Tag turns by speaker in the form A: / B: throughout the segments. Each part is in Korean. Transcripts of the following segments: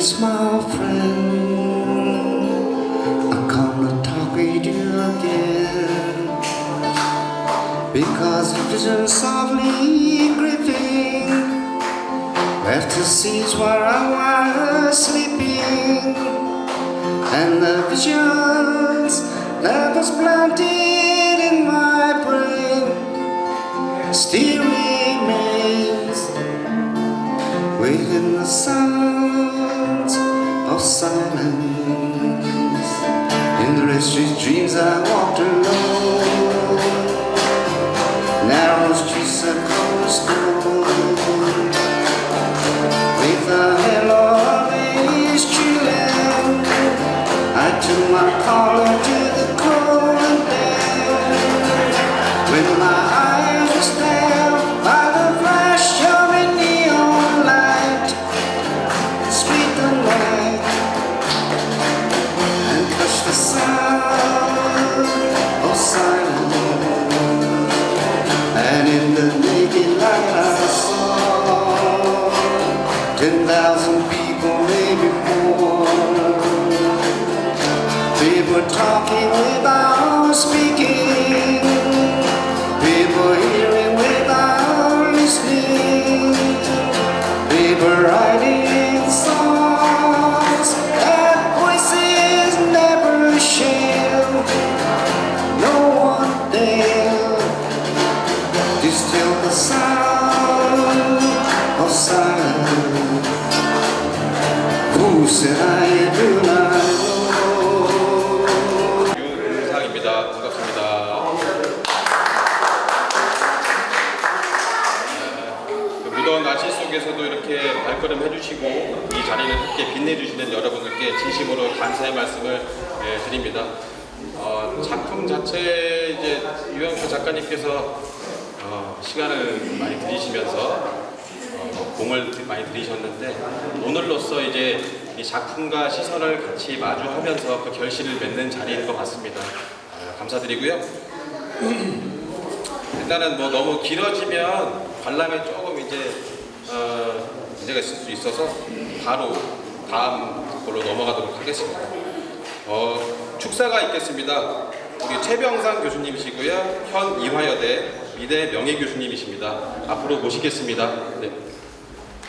A: promise, my friend, I'll come to talk with you again. Because the vision softly creeping left the seats where I was sleeping, and the visions that was planted in my brain still remains within the sounds of silence. In the restless dreams I walked alone, narrow streets of cobblestone, with the halo of age chilling. I took my collar to the cold and damp, when my eyes were stabbed by the flash of a neon light, sweet the night, and touched the sound of silence. And in the naked light I saw 10,000 people, maybe more. People talking without speaking, people hearing without listening, people writing songs that voices never share. No one there to still the sound of silence. Who said I do not know?
B: 유상입니다. 반갑습니다. 무더운 날씨 속에서도 이렇게 발걸음 해주시고 이 자리를 함께 빛내주시는 여러분들께 진심으로 감사의 말씀을 드립니다. 작품 자체에 이제 유영표 작가님께서 시간을 많이 들이시면서 공을 많이 들이셨는데, 오늘로써 이제 이 작품과 시선을 같이 마주하면서 그 결실을 맺는 자리인 것 같습니다. 감사드리고요. 일단은 뭐 너무 길어지면 관람에 조금 이제 문제가 있을 수 있어서 바로 다음 걸로 넘어가도록 하겠습니다. 축사가 있겠습니다. 우리 최병상 교수님이시고요, 현 이화여대 미대 명예교수님이십니다. 앞으로 모시겠습니다. 네.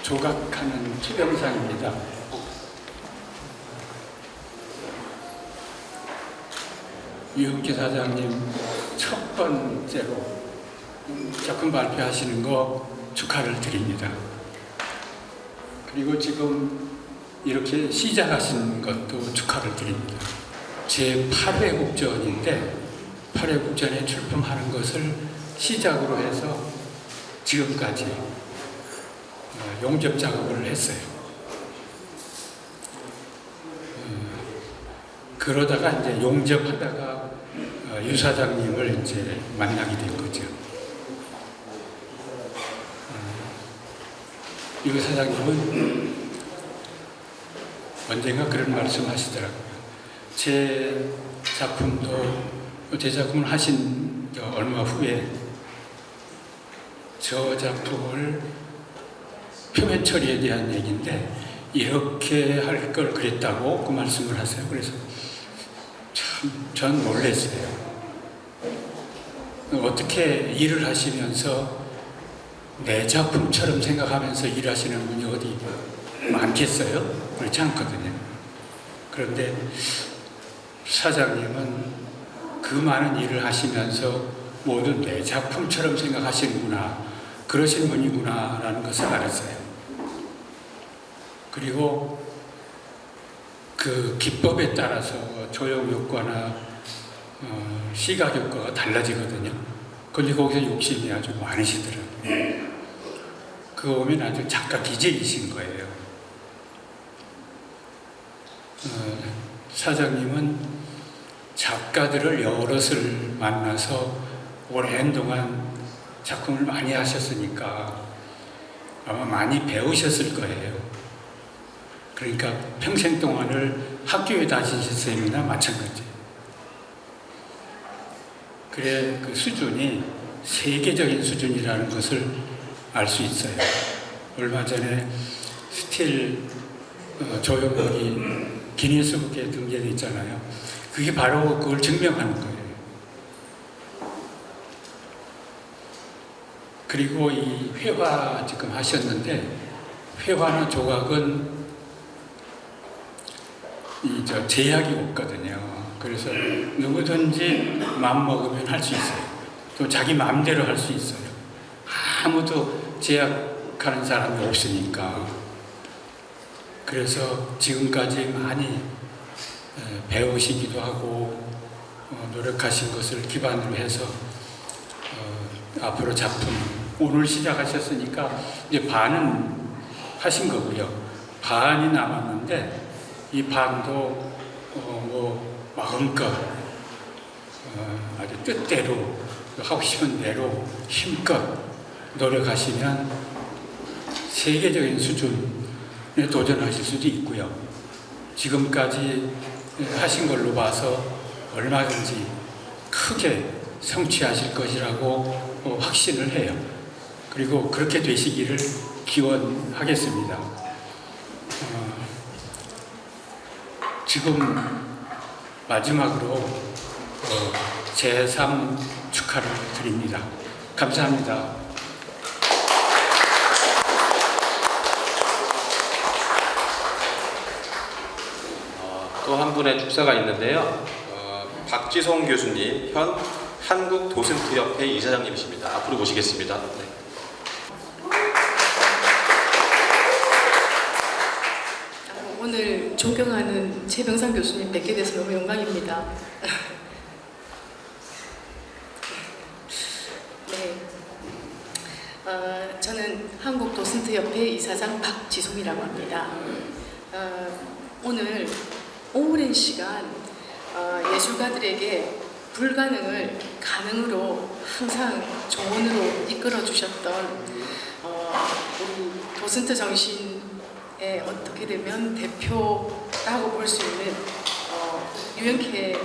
C: 조각하는 최병상입니다. 유영기 사장님 첫 번째로 작품 발표하시는 거 축하를 드립니다. 그리고 지금 이렇게 시작하신 것도 축하를 드립니다. 제 8회 국전인데 8회 국전에 출품하는 것을 시작으로 해서 지금까지 용접 작업을 했어요. 그러다가 이제 용접하다가 유 사장님을 이제 만나게 된 거죠. 유 사장님은 언젠가 그런 말씀 하시더라고요. 제 작품을 하신 얼마 후에 저 작품을 표면 처리에 대한 얘기인데 이렇게 할 걸 그랬다고 그 말씀을 하세요. 그래서 참 전 놀랐어요. 어떻게 일을 하시면서 내 작품처럼 생각하면서 일하시는 분이 어디 많겠어요? 그렇지 않거든요. 그런데 사장님은 그 많은 일을 하시면서 모두 내 작품처럼 생각하시는구나, 그러신 분이구나 라는 것을 알았어요. 그리고 그 기법에 따라서 조형 효과나 시각 효과가 달라지거든요. 근데 거기서 욕심이 아주 많으시더라고요. 그거 보면 아주 작가 기질이신 거예요. 사장님은 작가들을 여럿을 만나서 오랜 동안 작품을 많이 하셨으니까 아마 많이 배우셨을 거예요. 그러니까 평생 동안을 학교에 다니셨음이나 마찬가지예요. 그래 그 수준이 세계적인 수준이라는 것을 알 수 있어요. 얼마 전에 스틸 조형물이 기네스북에 등재되어 있잖아요. 그게 바로 그걸 증명하는 거예요. 그리고 이 회화 지금 하셨는데, 회화나 조각은 제약이 없거든요. 그래서 누구든지 마음 먹으면 할 수 있어요. 또 자기 마음대로 할 수 있어요. 아무도 제약하는 사람이 없으니까. 그래서 지금까지 많이 배우시기도 하고 노력하신 것을 기반으로 해서 앞으로 작품 오늘 시작하셨으니까 이제 반은 하신 거고요. 반이 남았는데 이 반도 마음껏 아주 뜻대로 하고 싶은 대로 힘껏 노력하시면 세계적인 수준에 도전하실 수도 있고요. 지금까지 하신 걸로 봐서 얼마든지 크게 성취하실 것이라고 확신을 해요. 그리고 그렇게 되시기를 기원하겠습니다. 지금 마지막으로 제3 축하를 드립니다. 감사합니다.
B: 또 한 분의 축사가 있는데요. 박지성 교수님, 현 한국도슨트협회 이사장님이십니다. 앞으로 모시겠습니다. 네.
D: 오늘 존경하는 최병상 교수님 뵙게 돼서 너무 영광입니다. 네, 저는 한국도슨트협회 이사장 박지송이라고 합니다. 오늘 오랜 시간 예술가들에게 불가능을 가능으로 항상 조언으로 이끌어 주셨던 우리 도슨트 정신의 어떻게 되면 대표라고 볼 수 있는 유영케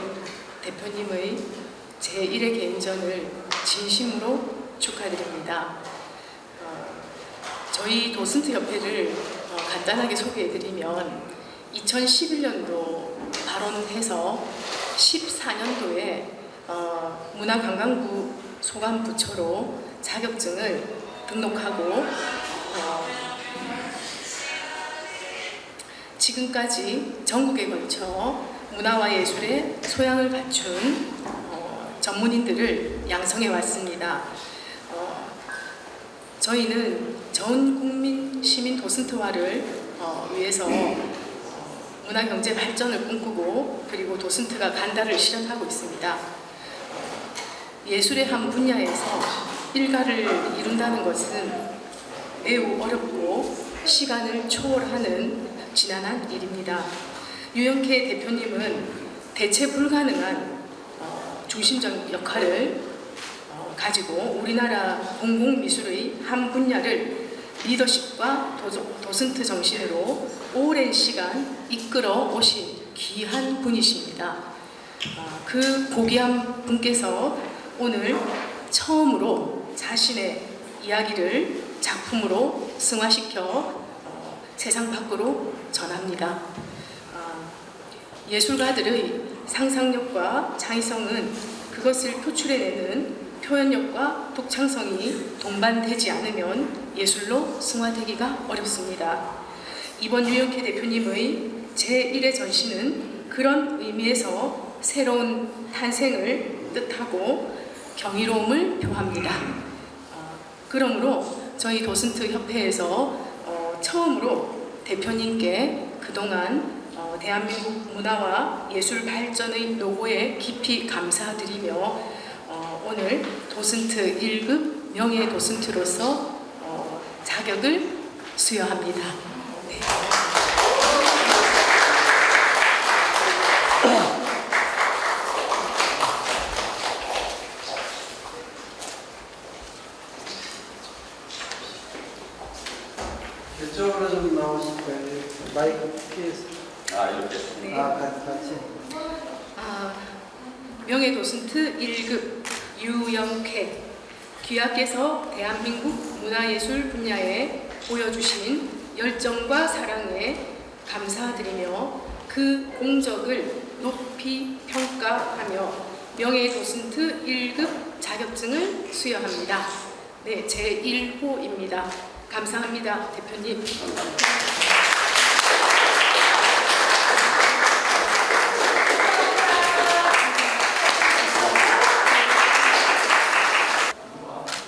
D: 대표님의 제1회 개인전을 진심으로 축하드립니다. 저희 도슨트 협회를 간단하게 소개해드리면 2011년도 발원해서 14년도에 문화관광부 소관부처로 자격증을 등록하고 지금까지 전국에 걸쳐 문화와 예술의 소양을 갖춘 전문인들을 양성해 왔습니다. 저희는 전 국민 시민 도슨트화를 위해서 문화경제 발전을 꿈꾸고 그리고 도슨트가 간다를 실현하고 있습니다. 예술의 한 분야에서 일가를 이룬다는 것은 매우 어렵고 시간을 초월하는 지난한 일입니다. 유영케 대표님은 대체 불가능한 중심적 역할을 가지고 우리나라 공공미술의 한 분야를 리더십과 도슨트 정신으로 오랜 시간 이끌어 오신 귀한 분이십니다. 그 고귀한 분께서 오늘 처음으로 자신의 이야기를 작품으로 승화시켜 세상 밖으로 전합니다. 예술가들의 상상력과 창의성은 그것을 표출해내는 표현력과 독창성이 동반되지 않으면 예술로 승화되기가 어렵습니다. 이번 유영케 대표님의 제1회 전시는 그런 의미에서 새로운 탄생을 뜻하고 경이로움을 표합니다. 그러므로 저희 도슨트 협회에서 처음으로 대표님께 그동안 대한민국 문화와 예술 발전의 노고에 깊이 감사드리며 오늘 도슨트 1급 명예 도슨트로서 자격을 수여합니다. 네.
E: 이쪽으로 좀 나오실까요? 마이크 피해서.
B: 이렇게.
D: 네.
E: 같이.
D: 명예 도슨트 1급 유영케 귀하께서 대한민국 문화예술 분야에 보여주신 열정과 사랑에 감사드리며 그 공적을 높이 평가하며 명예도슨트 1급 자격증을 수여합니다. 네, 제1호입니다. 감사합니다, 대표님.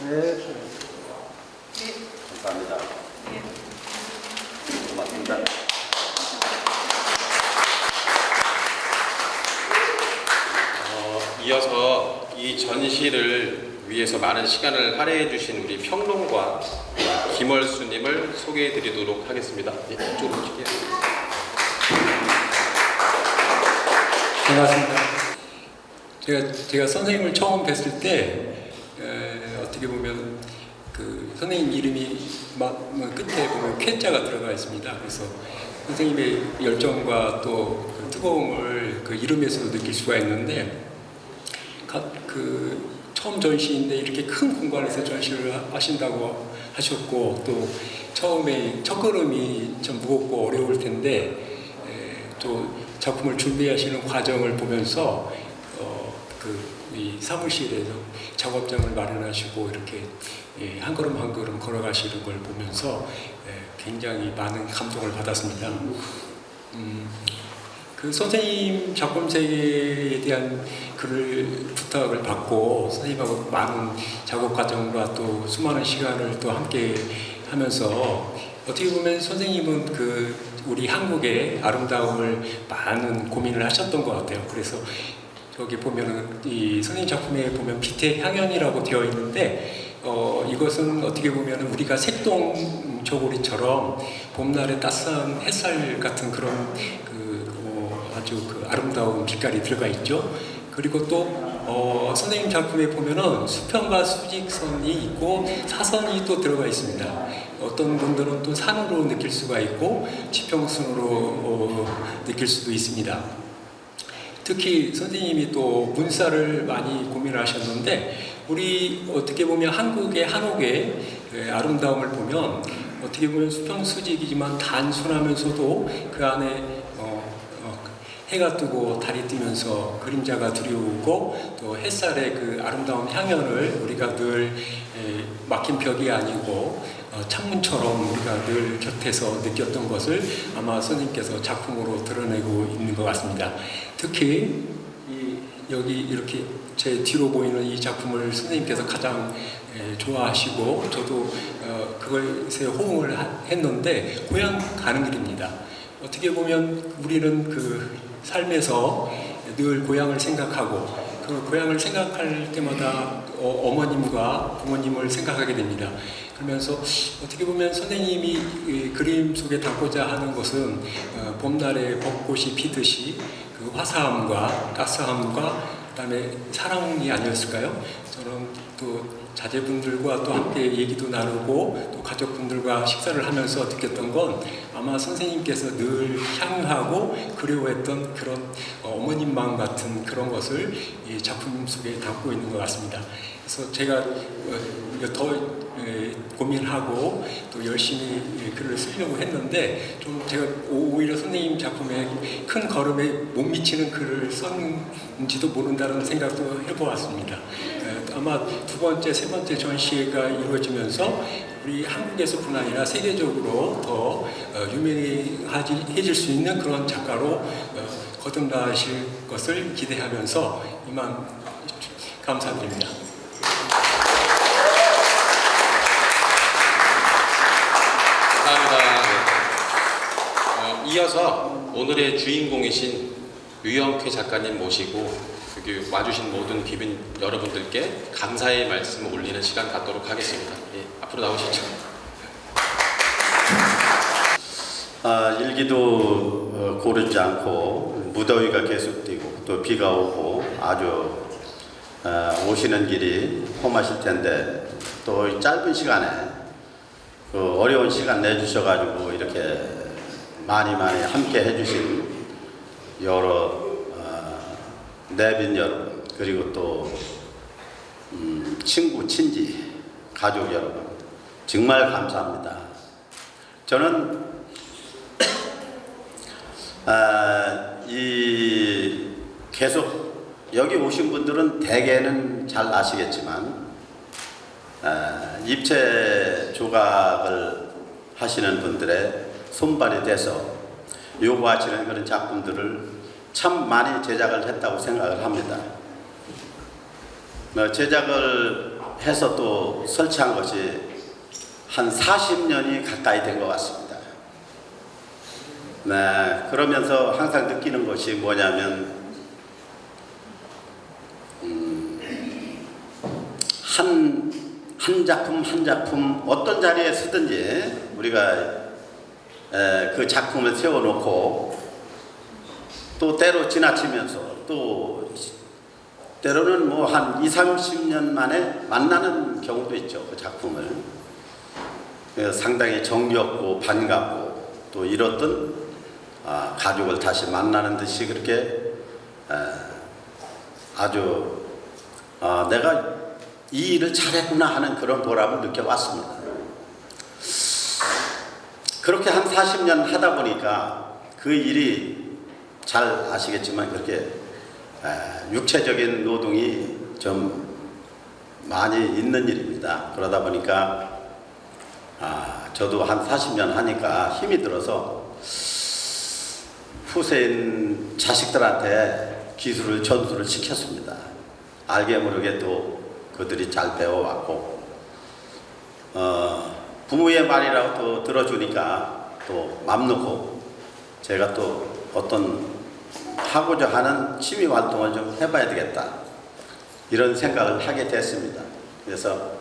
E: 네.
D: 네.
A: 감사합니다.
D: 네.
A: 고맙습니다.
B: 이어서 이 전시를 위해서 많은 시간을 할애해 주신 우리 평론가 김월수님을 소개해 드리도록 하겠습니다. 네, 이쪽으로 오실게요.
F: 반갑습니다. 제가 선생님을 처음 뵀을 때 어떻게 보면 그 선생님 이름이 끝에 보면 쾌자가 들어가 있습니다. 그래서 선생님의 열정과 또 그 뜨거움을 그 이름에서도 느낄 수가 있는데 그 처음 전시인데 이렇게 큰 공간에서 전시를 하신다고 하셨고 또 처음에 첫걸음이 좀 무겁고 어려울 텐데 또 작품을 준비하시는 과정을 보면서 이 사무실에서 작업장을 마련하시고 이렇게 한 걸음 한 걸음 걸어가시는 걸 보면서 굉장히 많은 감동을 받았습니다. 그 선생님 작품 세계에 대한 부탁을 받고 선생님하고 많은 작업 과정과 또 수많은 시간을 또 함께 하면서 어떻게 보면 선생님은 그 우리 한국의 아름다움을 많은 고민을 하셨던 것 같아요. 그래서 여기 보면은 이 선생님 작품에 보면 빛의 향연이라고 되어 있는데 이것은 어떻게 보면 우리가 색동 저고리처럼 봄날의 따스한 햇살 같은 그런 아주 그 아름다운 빛깔이 들어가 있죠. 그리고 또 선생님 작품에 보면은 수평과 수직선이 있고 사선이 또 들어가 있습니다. 어떤 분들은 또 산으로 느낄 수가 있고 지평선으로 느낄 수도 있습니다. 특히 선생님이 또 문사를 많이 고민을 하셨는데 우리 어떻게 보면 한국의 한옥의 아름다움을 보면 어떻게 보면 수평수직이지만 단순하면서도 그 안에 해가 뜨고 달이 뜨면서 그림자가 들여오고 또 햇살의 그 아름다운 향연을 우리가 늘 막힌 벽이 아니고 창문처럼 우리가 늘 곁에서 느꼈던 것을 아마 선생님께서 작품으로 드러내고 있는 것 같습니다. 특히 여기 이렇게 제 뒤로 보이는 이 작품을 선생님께서 가장 좋아하시고 저도 그것에 호응을 했는데 고향 가는 길입니다. 어떻게 보면 우리는 그 삶에서 늘 고향을 생각하고 그 고향을 생각할 때마다 어머님과 부모님을 생각하게 됩니다. 그러면서 어떻게 보면 선생님이 그림 속에 담고자 하는 것은 봄날에 벚꽃이 피듯이 그 화사함과 따스함과 그다음에 사랑이 아니었을까요? 저는 또 자제분들과 또 함께 얘기도 나누고 또 가족분들과 식사를 하면서 느꼈던 건 아마 선생님께서 늘 향유하고 그리워했던 그런 어머님 마음 같은 그런 것을 이 작품 속에 담고 있는 것 같습니다. 그래서 제가 더 고민하고 또 열심히 글을 쓰려고 했는데 좀 제가 오히려 선생님 작품에 큰 걸음에 못 미치는 글을 썼는지도 모른다는 생각도 해보았습니다. 아마 두 번째, 세 번째 전시회가 이루어지면서 우리 한국에서뿐 아니라 세계적으로 더 유명해질 수 있는 그런 작가로 거듭나실 것을 기대하면서 이만 감사드립니다.
B: 감사합니다. 이어서 오늘의 주인공이신 유영쾌 작가님 모시고 여기 와주신 모든 귀빈 여러분들께 감사의 말씀을 올리는 시간 갖도록 하겠습니다. 예, 앞으로 나오시죠.
A: 일기도 고르지 않고 무더위가 계속되고 또 비가 오고 아주 오시는 길이 험하실 텐데 또 이 짧은 시간에 그 어려운 시간 내주셔가지고 이렇게 많이 함께 해주신 여러 내빈 여러분 그리고 또 친구, 친지, 가족 여러분 정말 감사합니다. 저는 계속 여기 오신 분들은 대개는 잘 아시겠지만 입체 조각을 하시는 분들의 손발이 돼서 요구하시는 그런 작품들을 참 많이 제작을 했다고 생각을 합니다. 제작을 해서 또 설치한 것이 한 40년이 가까이 된 것 같습니다. 네, 그러면서 항상 느끼는 것이 뭐냐면 한 작품 한 작품 어떤 자리에 서든지 우리가 그 작품을 세워놓고 또 때로 지나치면서 또 때로는 뭐 한 20-30년 만에 만나는 경우도 있죠. 그 작품을 상당히 정겹고 반갑고 또 이렇던 가족을 다시 만나는 듯이 그렇게 아주 내가 이 일을 잘했구나 하는 그런 보람을 느껴왔습니다. 그렇게 한 40년 하다 보니까 그 일이 잘 아시겠지만 그렇게 육체적인 노동이 좀 많이 있는 일입니다. 그러다 보니까 저도 한 40년 하니까 힘이 들어서 후세인 자식들한테 기술을 전수를 시켰습니다. 알게 모르게 또 그들이 잘 배워왔고 부모의 말이라고 또 들어주니까 또 맘 놓고 제가 또 어떤 하고자 하는 취미 활동을 좀 해봐야 되겠다 이런 생각을 하게 됐습니다. 그래서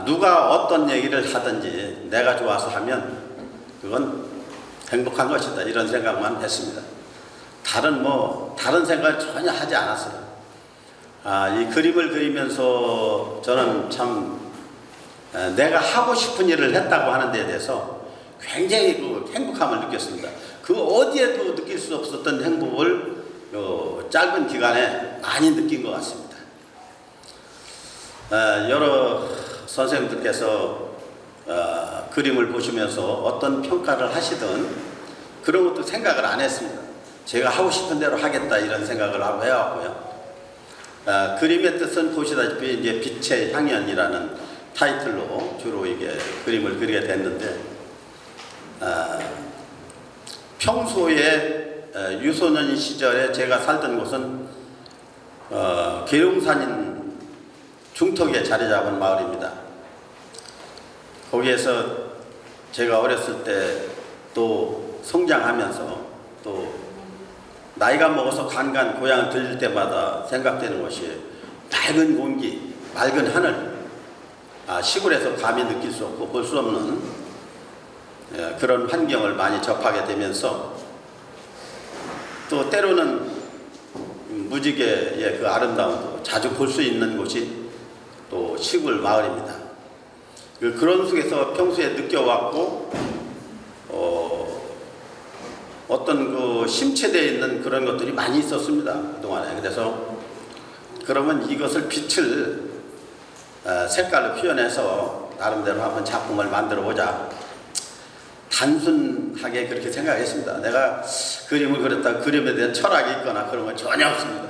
A: 누가 어떤 얘기를 하든지 내가 좋아서 하면 그건 행복한 것이다 이런 생각만 했습니다. 다른 생각을 전혀 하지 않았어요. 이 그림을 그리면서 저는 참 내가 하고 싶은 일을 했다고 하는 데에 대해서 굉장히 그 행복함을 느꼈습니다. 그 어디에도 느낄 수 없었던 행복을 짧은 기간에 많이 느낀 것 같습니다. 여러 선생님들께서 그림을 보시면서 어떤 평가를 하시든 그런 것도 생각을 안 했습니다. 제가 하고 싶은 대로 하겠다 이런 생각을 하고 해왔고요. 그림의 뜻은 보시다시피 이제 빛의 향연이라는 타이틀로 주로 이게 그림을 그리게 됐는데 평소에 유소년 시절에 제가 살던 곳은 계룡산인 중턱에 자리 잡은 마을입니다. 거기에서 제가 어렸을 때 또 성장하면서 또 나이가 먹어서 간간 고향을 들릴 때마다 생각되는 것이 맑은 공기, 맑은 하늘, 시골에서 감히 느낄 수 없고 볼 수 없는 그런 환경을 많이 접하게 되면서 또 때로는 무지개의 그 아름다움도 자주 볼 수 있는 곳이 또 시골 마을입니다. 그런 속에서 평소에 느껴왔고 어떤 그 심체되어 있는 그런 것들이 많이 있었습니다. 그동안에. 그래서 그러면 이것을 빛을 색깔로 표현해서 나름대로 한번 작품을 만들어 보자. 단순하게 그렇게 생각했습니다. 내가 그림을 그렸다 그림에 대한 철학이 있거나 그런 건 전혀 없습니다.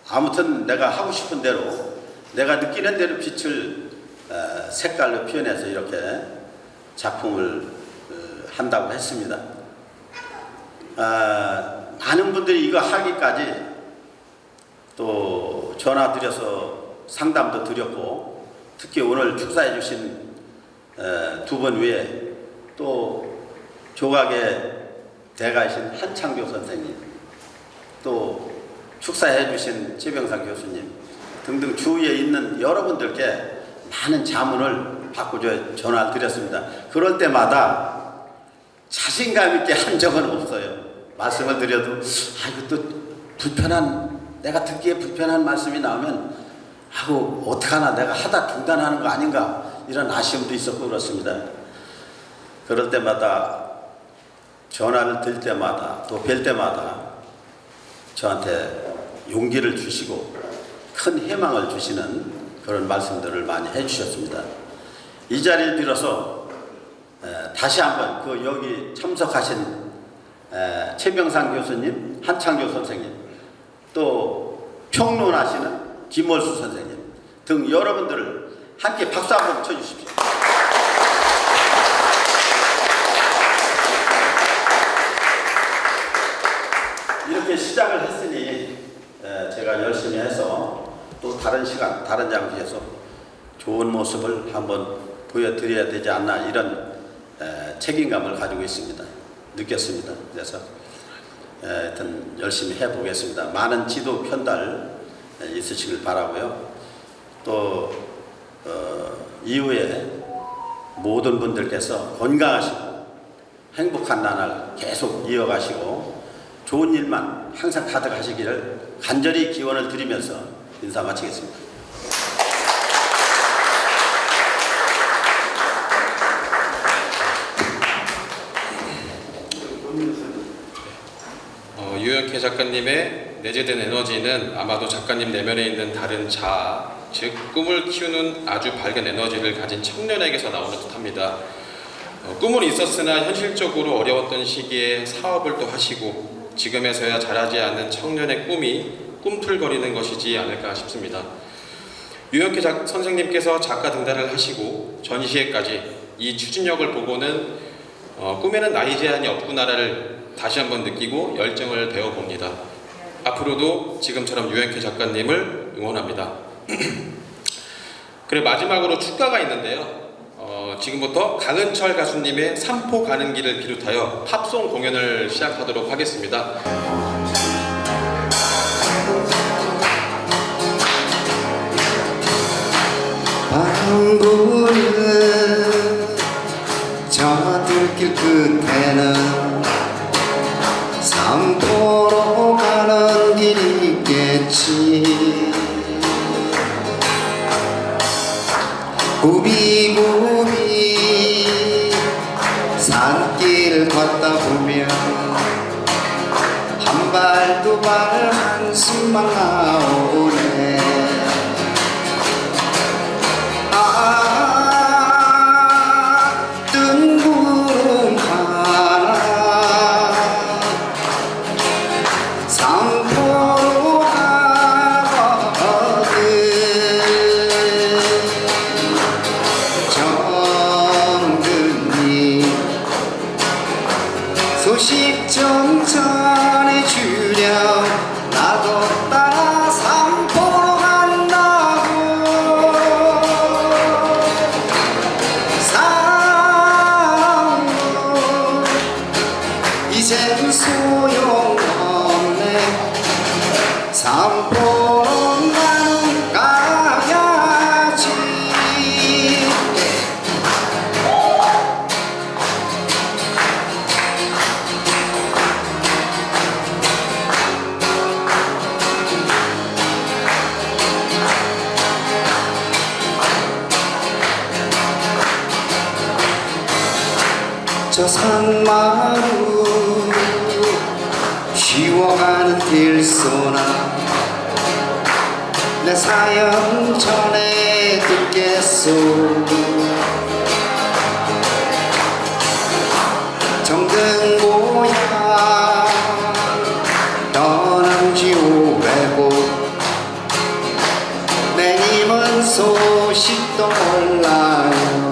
A: 아무튼 내가 하고 싶은 대로 내가 느끼는 대로 빛을 색깔로 표현해서 이렇게 작품을 한다고 했습니다. 많은 분들이 이거 하기까지 또 전화 드려서 상담도 드렸고 특히 오늘 축사해 주신 두 분 외에 또 조각의 대가이신 한창교 선생님 또 축사해 주신 최병상 교수님 등등 주위에 있는 여러분들께 많은 자문을 받고 전화를 드렸습니다. 그럴 때마다 자신감 있게 한 적은 없어요. 말씀을 드려도 이것도 내가 듣기에 불편한 말씀이 나오면 어떡하나 내가 하다 중단하는 거 아닌가 이런 아쉬움도 있었고 그렇습니다. 그럴 때마다 전화를 들 때마다 또 뵐 때마다 저한테 용기를 주시고 큰 희망을 주시는 그런 말씀들을 많이 해주셨습니다. 이 자리를 빌어서
G: 다시 한번 그 여기 참석하신 최병상 교수님, 한창조 선생님, 또 평론하시는 김월수 선생님 등 여러분들을 함께 박수 한번 쳐주십시오. 이렇게 시작을 했으니 제가 열심히 해서 또 다른 시간, 다른 장소에서 좋은 모습을 한번 보여드려야 되지 않나 이런 책임감을 가지고 있습니다. 느꼈습니다. 그래서 하여튼 열심히 해보겠습니다. 많은 지도 편달 있으시길 바라고요. 또 이후에 모든 분들께서 건강하시고 행복한 나날 계속 이어가시고 좋은 일만 항상 가득하시기를 간절히 기원을 드리면서 인사 마치겠습니다.
B: 유영태 작가님의 내재된 에너지는 아마도 작가님 내면에 있는 다른 자아, 즉 꿈을 키우는 아주 밝은 에너지를 가진 청년에게서 나오는 듯합니다. 꿈은 있었으나 현실적으로 어려웠던 시기에 사업을 또 하시고 지금에서야 자라지 않는 청년의 꿈이 꿈틀거리는 것이지 않을까 싶습니다. 유영태 선생님께서 작가 등단을 하시고 전시회까지 이 추진력을 보고는 꿈에는 나이 제한이 없구나를 다시 한번 느끼고 열정을 배워봅니다. 앞으로도 지금처럼 유영태 작가님을 응원합니다. 그리고 마지막으로 축가가 있는데요. 지금부터 강은철 가수님의 삼포 가는 길을 비롯하여 팝송 공연을 시작하도록 하겠습니다.
A: 바람 부는 저 들길 끝에는 삼포로 가는 길이 있겠지. 굽이굽이 산길을 걷다 보면 한 발 두 발 한숨만 나오네. 뜬 구름 하나 삼포로 가거든. 정든이 소식 좀 전해주렴. 나도 따라 삼포로 간다고. 삼포 이젠 소용없네. 삼포로 나는 가야지. 저 산마루 쉬워가는 길소나 내 사연 전에 듣겠소. 정든 고향 떠난 지 오래고 내님은 소식도 몰라요.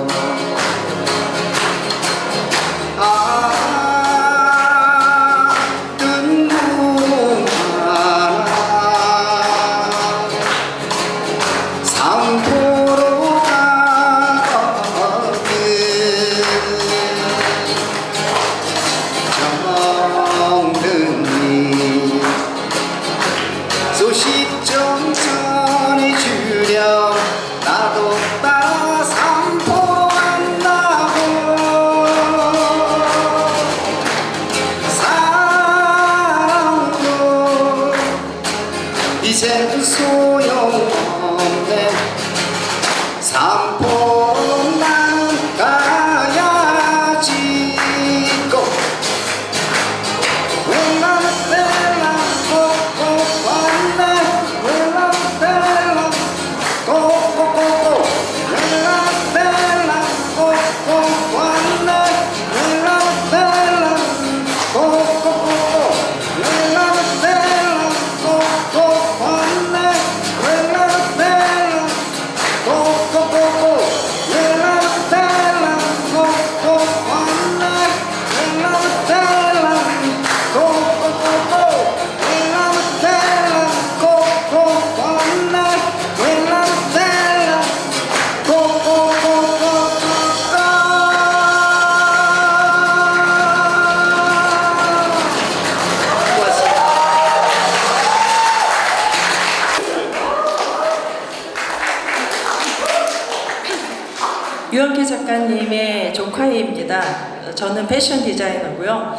A: 뜬 구름 하나 삼포로 가거든.
H: 유영기 작가님의 조카입니다. 저는 패션 디자이너고요.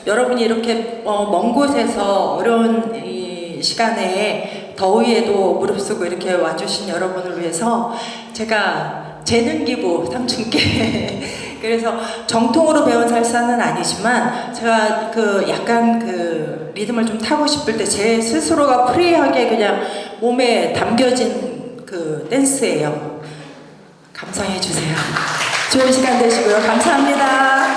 H: 여러분이 이렇게 먼 곳에서 어려운 이 시간에 더위에도 무릅쓰고 이렇게 와주신 여러분을 위해서 제가 재능 기부 삼촌께 그래서 정통으로 배운 살사는 아니지만 제가 그 약간 그 리듬을 좀 타고 싶을 때 제 스스로가 프리하게 그냥 몸에 담겨진 그 댄스예요. 감상해 주세요. 좋은 시간 되시고요. 감사합니다.